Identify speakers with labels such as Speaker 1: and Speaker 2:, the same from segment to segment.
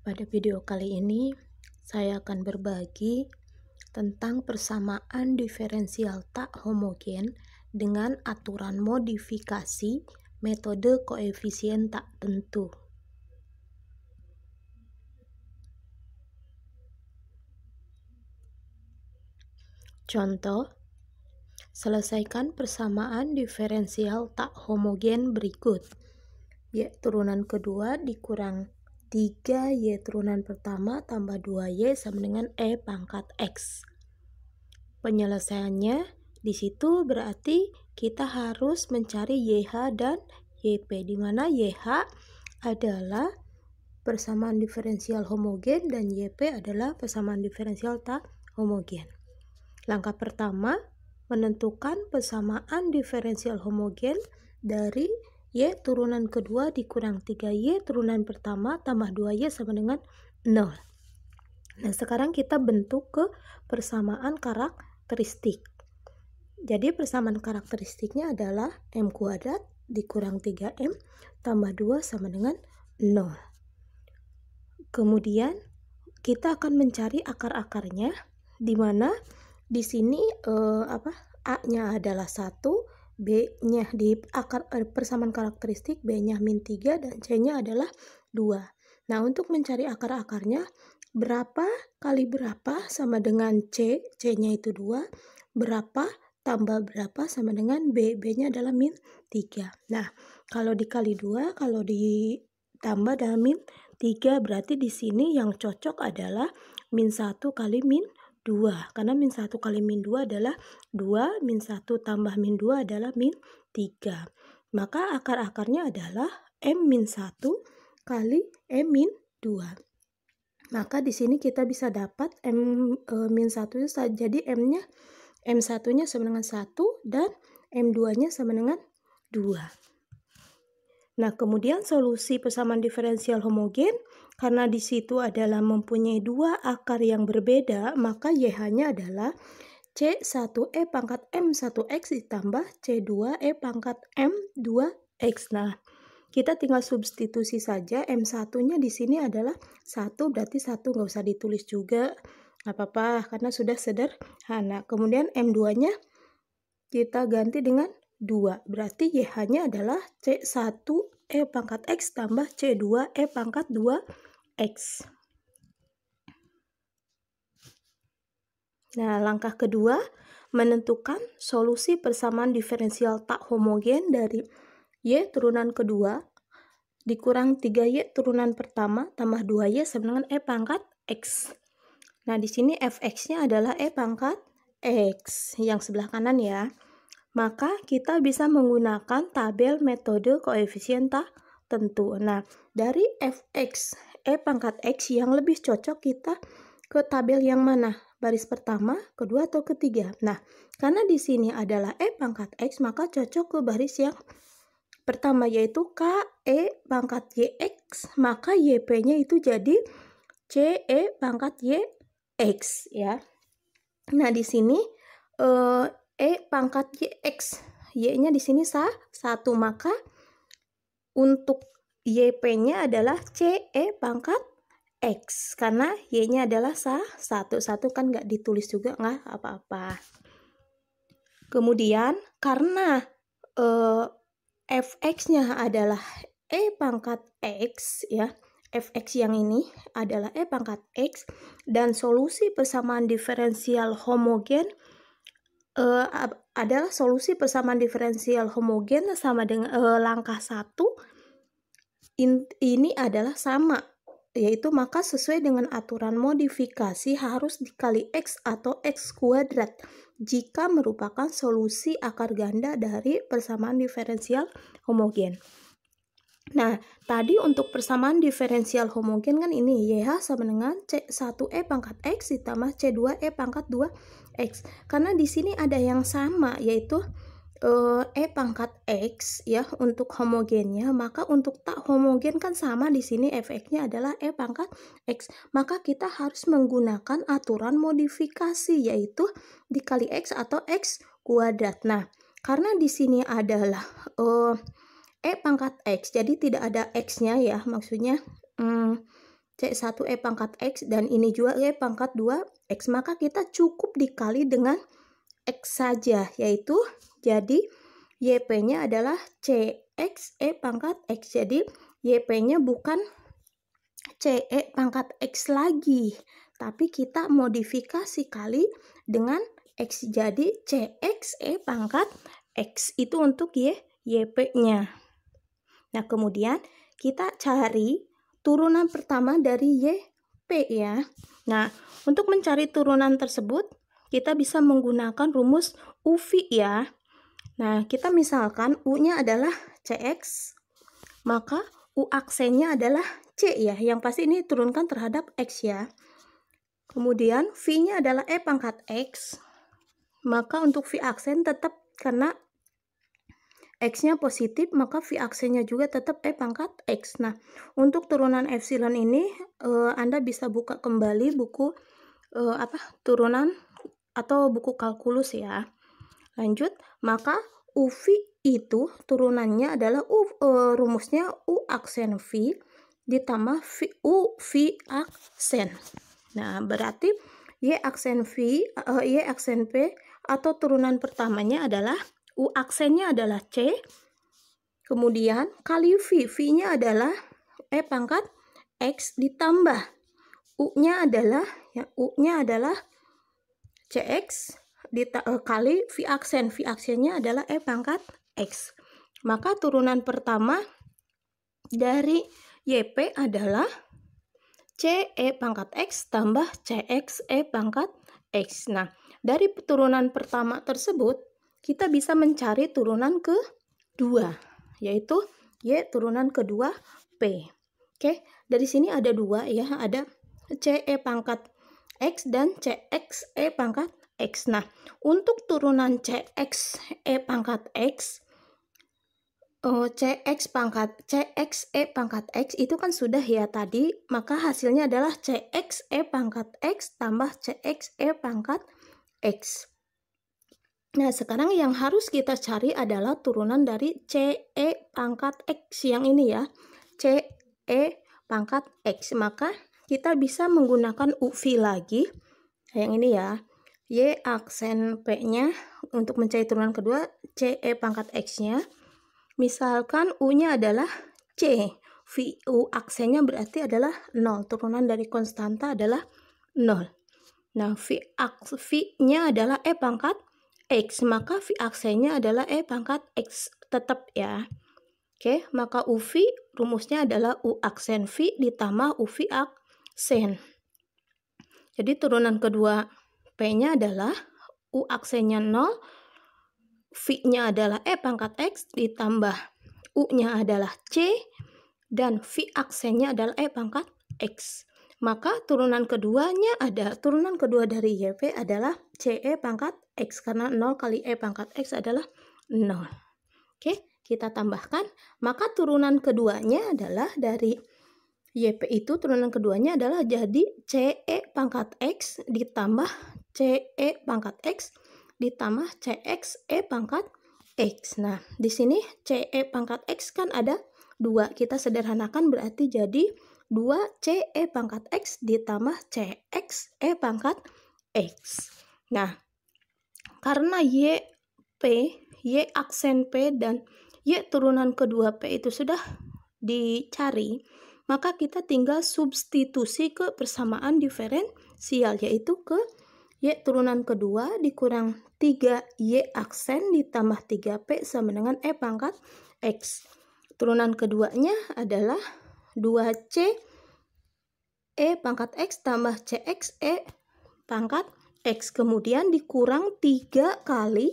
Speaker 1: Pada video kali ini, saya akan berbagi tentang persamaan diferensial tak homogen dengan aturan modifikasi metode koefisien tak tentu. Contoh, selesaikan persamaan diferensial tak homogen berikut. Y turunan kedua dikurang 3Y turunan pertama tambah 2Y sama dengan E pangkat X. Penyelesaiannya di situ berarti kita harus mencari YH dan YP, di mana YH adalah persamaan diferensial homogen dan YP adalah persamaan diferensial tak homogen. Langkah pertama, menentukan persamaan diferensial homogen dari Y turunan kedua dikurang 3Y turunan pertama tambah 2Y sama dengan 0. Nah, sekarang kita bentuk ke persamaan karakteristik. Jadi persamaan karakteristiknya adalah M kuadrat dikurang 3M tambah 2 sama dengan 0. Kemudian kita akan mencari akar-akarnya, di mana di sini A-nya adalah 1, B-nya di akar persamaan karakteristik B-nya min 3 dan C-nya adalah 2. Nah, untuk mencari akar-akarnya, berapa kali berapa sama dengan C, C-nya itu 2, berapa tambah berapa sama dengan B, B-nya adalah min 3. Nah, kalau dikali 2, kalau ditambah dengan min 3, berarti di sini yang cocok adalah min 1 kali min 2, karena min 1 kali min 2 adalah 2, min 1 tambah min 2 adalah min 3. Maka akar-akarnya adalah M min 1 kali M min 2. Maka di sini kita bisa dapat M min 1 itu jadi M-nya, M1-nya sama dengan 1 dan M2-nya sama dengan 2. Nah, kemudian solusi persamaan diferensial homogen, karena di situ adalah mempunyai dua akar yang berbeda, maka YH-nya adalah C1E pangkat M1X ditambah C2E pangkat M2X. Nah, kita tinggal substitusi saja. M1-nya di sini adalah 1, berarti 1 nggak usah ditulis juga, nggak apa-apa, karena sudah sederhana. Kemudian M2-nya kita ganti dengan 2, berarti YH-nya adalah C1E pangkat X tambah C2E pangkat 2X. Nah, langkah kedua, menentukan solusi persamaan diferensial tak homogen dari Y turunan kedua dikurang 3Y turunan pertama tambah 2Y sama dengan E pangkat X. Nah, di sini Fx-nya adalah E pangkat X yang sebelah kanan ya. Maka kita bisa menggunakan tabel metode koefisien tak tentu. Nah, dari Fx E pangkat X yang lebih cocok kita ke tabel yang mana? Baris pertama, kedua, atau ketiga? Nah, karena di sini adalah E pangkat X, maka cocok ke baris yang pertama, yaitu KE pangkat YX, maka YP-nya itu jadi CE pangkat YX ya. Nah, di sini E pangkat YX, Y-nya di sini 1, maka untuk YP-nya adalah CE pangkat X, karena Y-nya adalah 1 kan nggak ditulis juga, nggak apa-apa. Kemudian karena Fx-nya adalah E pangkat X ya, Fx yang ini adalah E pangkat X, dan solusi persamaan diferensial homogen adalah solusi persamaan diferensial homogen sama dengan langkah 1 ini adalah sama, yaitu maka sesuai dengan aturan modifikasi harus dikali X atau X kuadrat jika merupakan solusi akar ganda dari persamaan diferensial homogen. Nah, tadi untuk persamaan diferensial homogen kan ini YH sama dengan C1E pangkat X ditambah C2E pangkat 2X. Karena di sini ada yang sama, yaitu E pangkat X ya untuk homogennya, maka untuk tak homogen kan sama, di sini Fx-nya adalah E pangkat X. Maka kita harus menggunakan aturan modifikasi, yaitu dikali X atau X kuadrat. Nah, karena di sini adalah E pangkat X, jadi tidak ada X-nya ya, maksudnya C1 E pangkat X, dan ini juga E pangkat 2X. Maka kita cukup dikali dengan X saja, yaitu jadi YP-nya adalah CX E pangkat X. Jadi YP-nya bukan CE pangkat X lagi, tapi kita modifikasi kali dengan X, jadi CX E pangkat X. Itu untuk YP-nya. Nah, kemudian kita cari turunan pertama dari YP ya. Nah, untuk mencari turunan tersebut, kita bisa menggunakan rumus UVI ya. Nah, kita misalkan U-nya adalah CX, maka U aksennya adalah C ya. Yang pasti ini turunkan terhadap X ya. Kemudian V-nya adalah E pangkat X, maka untuk V aksen tetap, karena X-nya positif, maka V aksennya juga tetap E pangkat X. Nah, untuk turunan epsilon ini Anda bisa buka kembali buku turunan atau buku kalkulus ya. Lanjut, maka UV itu turunannya adalah rumusnya U aksen V ditambah V aksen. Nah, berarti Y aksen P atau turunan pertamanya adalah U aksennya adalah C, kemudian kali V-nya adalah E pangkat X ditambah U-nya adalah CX kali V aksennya adalah E pangkat X. Maka turunan pertama dari YP adalah CE pangkat X tambah CX E pangkat X. Nah, dari turunan pertama tersebut, kita bisa mencari turunan kedua, yaitu Y turunan kedua P. Oke, dari sini ada dua ya, ada CE pangkat X dan CX E pangkat X. Nah, untuk turunan CX E pangkat X, CX E pangkat X itu kan sudah ya tadi, maka hasilnya adalah CX E pangkat X tambah CX E pangkat X. Nah, sekarang yang harus kita cari adalah turunan dari CE pangkat X yang ini ya, CE pangkat X. Maka kita bisa menggunakan UV lagi, yang ini ya, Y aksen P-nya untuk mencari turunan kedua, CE pangkat X-nya. Misalkan U-nya adalah C, U aksennya berarti adalah 0, turunan dari konstanta adalah 0. Nah, V-nya adalah E pangkat X, maka V aksennya adalah E pangkat X tetap ya. Oke, maka UV rumusnya adalah U aksen V ditambah UV aksen. Jadi turunan kedua P-nya adalah U aksennya 0, V-nya adalah E pangkat X ditambah U-nya adalah C, dan V aksennya adalah E pangkat X. Maka turunan kedua dari YP adalah CE pangkat X, karena 0 kali E pangkat X adalah 0. Oke, kita tambahkan. Maka turunan keduanya adalah dari YP itu, turunan keduanya adalah jadi CE pangkat X ditambah CE pangkat X ditambah CX E pangkat X. Nah, di sini CE pangkat X kan ada 2. Kita sederhanakan berarti jadi 2 CE pangkat X ditambah CX E pangkat X. Nah, karena Y aksen P dan Y turunan kedua P itu sudah dicari, maka kita tinggal substitusi ke persamaan diferensial, yaitu ke Y turunan kedua dikurang 3Y aksen ditambah 3P sama dengan E pangkat X. Turunan keduanya adalah 2C E pangkat X tambah CX E pangkat X. Kemudian dikurang 3 kali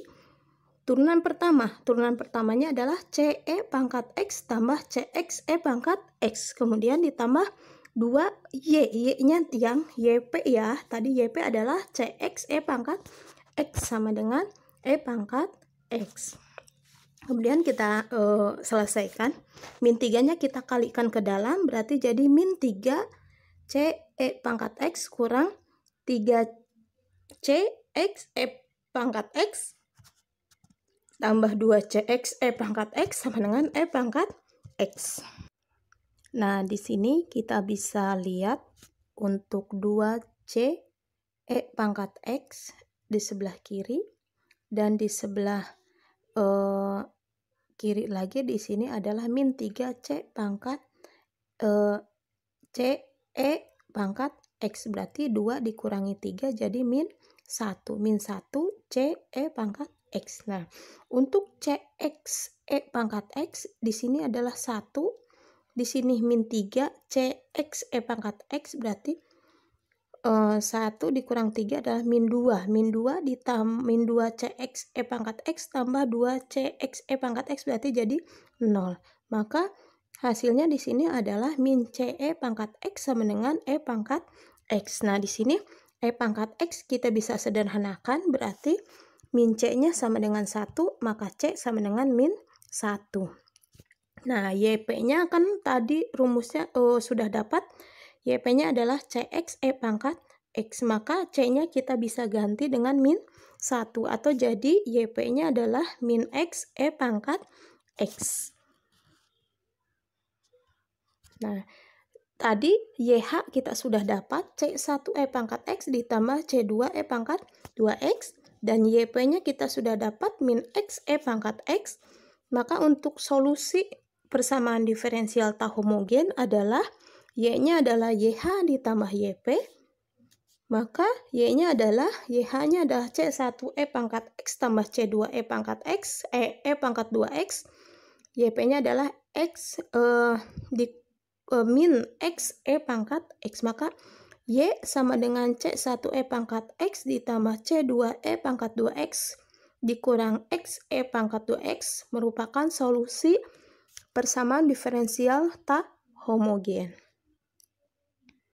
Speaker 1: turunan pertama. Turunan pertamanya adalah CE pangkat X tambah CX E pangkat X. Kemudian ditambah 2Y. Y-nya yang YP ya. Tadi YP adalah CX E pangkat X sama dengan E pangkat X. Kemudian kita selesaikan. Min 3-nya kita kalikan ke dalam, berarti jadi min 3 CE pangkat X kurang 3CX E pangkat X tambah 2CX E pangkat X sama dengan E pangkat X. Nah, di sini kita bisa lihat untuk 2C E pangkat X di sebelah kiri, dan di sebelah kiri lagi di sini adalah min 3C pangkat C E pangkat X, berarti 2 dikurangi 3 jadi min 1. Min 1 C E pangkat X. Nah, untuk CX E pangkat X di sini adalah 1. Di sini min 3 CX E pangkat X, berarti 1 dikurang 3 adalah min 2. Min 2 ditambah min 2 CX E pangkat X tambah 2 CX E pangkat X, berarti jadi 0. Maka hasilnya di sini adalah min CE pangkat X sama dengan E pangkat X. Nah, di sini E pangkat X kita bisa sederhanakan, berarti min C-nya sama dengan 1, maka C sama dengan min 1. Nah, YP-nya kan tadi rumusnya sudah dapat. YP-nya adalah CX E pangkat X, maka C-nya kita bisa ganti dengan min 1, atau jadi YP-nya adalah min X E pangkat X. Nah, tadi YH kita sudah dapat C1 E pangkat X ditambah C2 E pangkat 2X, dan YP-nya kita sudah dapat min X E pangkat X. Maka untuk solusi persamaan diferensial tak homogen adalah Y-nya adalah YH ditambah YP, maka Y-nya adalah YH-nya adalah C1 E pangkat X tambah C2 E pangkat X, E pangkat 2X, YP-nya adalah X min X E pangkat X, maka Y sama dengan C1 E pangkat X ditambah C2 E pangkat 2X dikurang X E pangkat 2X merupakan solusi persamaan diferensial tak homogen.